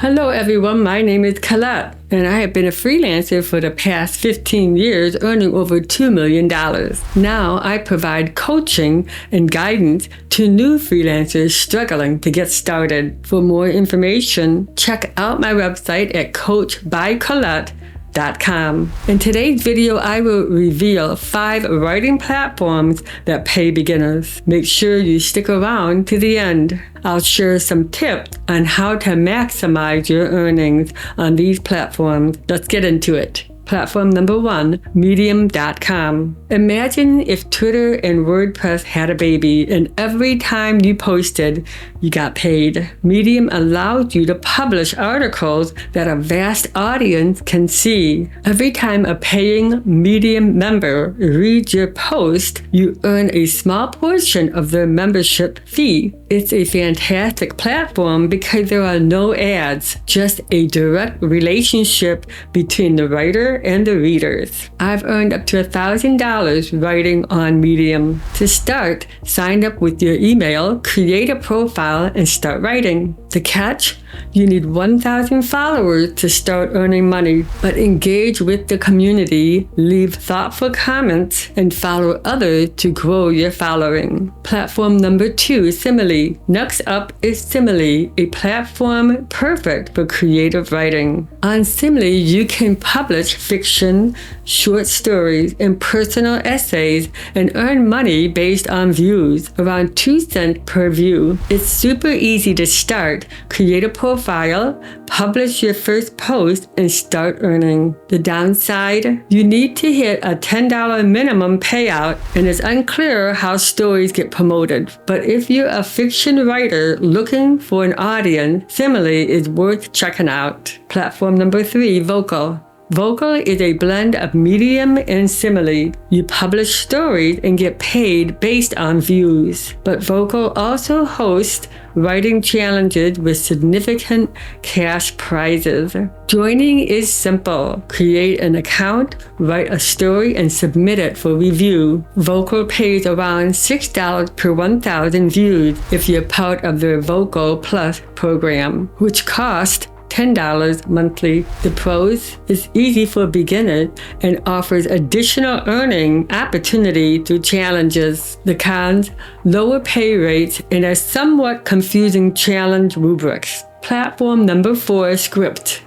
Hello everyone, my name is Colette, and I have been a freelancer for the past 15 years, earning over $2 million. Now I provide coaching and guidance to new freelancers struggling to get started. For more information, check out my website at coachbycolette.com. In today's video, I will reveal 5 writing platforms that pay beginners. Make sure you stick around to the end. I'll share some tips on how to maximize your earnings on these platforms. Let's get into it. Platform number 1, Medium.com. Imagine if Twitter and WordPress had a baby and every time you posted, you got paid. Medium allows you to publish articles that a vast audience can see. Every time a paying Medium member reads your post, you earn a small portion of their membership fee. It's a fantastic platform because there are no ads, just a direct relationship between the writer and the readers. I've earned up to $1,000 writing on Medium. To start, sign up with your email, create a profile, and start writing. The catch? You need 1,000 followers to start earning money, but engage with the community, leave thoughtful comments, and follow others to grow your following. Platform number 2, Simile. Next up is Simile, a platform perfect for creative writing. On Simile, you can publish fiction, short stories, and personal essays and earn money based on views, around 2 cents per view. It's super easy to start. Create a profile, publish your first post, and start earning. The downside? You need to hit a $10 minimum payout, and it's unclear how stories get promoted. But if you're a fiction writer looking for an audience, Simile is worth checking out. Platform number 3, Vocal. Vocal is a blend of Medium and Simile. You publish stories and get paid based on views. But Vocal also hosts writing challenges with significant cash prizes. Joining is simple. Create an account, write a story, and submit it for review. Vocal pays around $6 per 1,000 views if you're part of their Vocal Plus program, which costs $10 monthly. The pros is easy for beginners and offers additional earning opportunity through challenges. The cons, lower pay rates and a somewhat confusing challenge rubrics. Platform number 4, Script.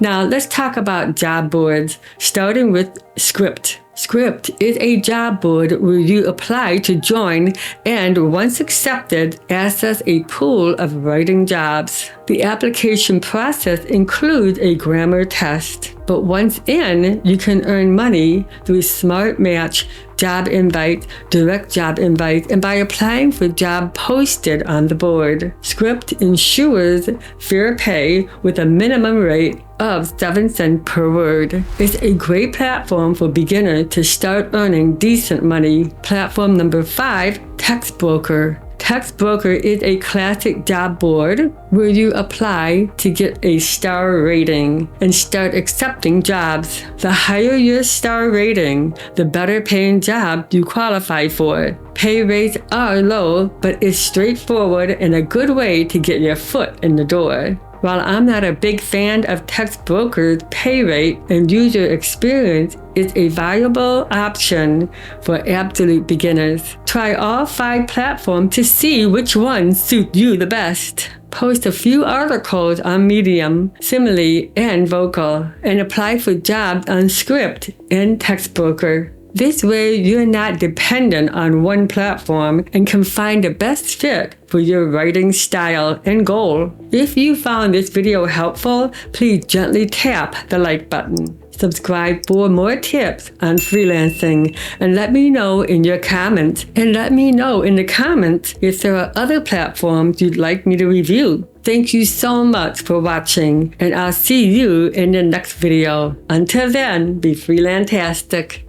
Now let's talk about job boards, starting with Script. Script is a job board where you apply to join and, once accepted, access a pool of writing jobs. The application process includes a grammar test, but once in, you can earn money through Smart Match, job invite, direct job invite, and by applying for job posted on the board. Script ensures fair pay with a minimum rate of 7 cents per word. It's a great platform for beginners to start earning decent money. Platform number 5, Textbroker. Textbroker is a classic job board where you apply to get a star rating and start accepting jobs. The higher your star rating, the better paying job you qualify for. Pay rates are low, but it's straightforward and a good way to get your foot in the door. While I'm not a big fan of Textbroker's pay rate and user experience, it's a valuable option for absolute beginners. Try all 5 platforms to see which ones suit you the best. Post a few articles on Medium, Simile, and Vocal, and apply for jobs on Script and Textbroker. This way, you're not dependent on one platform and can find the best fit for your writing style and goal. If you found this video helpful, please gently tap the like button. Subscribe for more tips on freelancing and let me know in your comments. And let me know in the comments if there are other platforms you'd like me to review. Thank you so much for watching, and I'll see you in the next video. Until then, be freelantastic.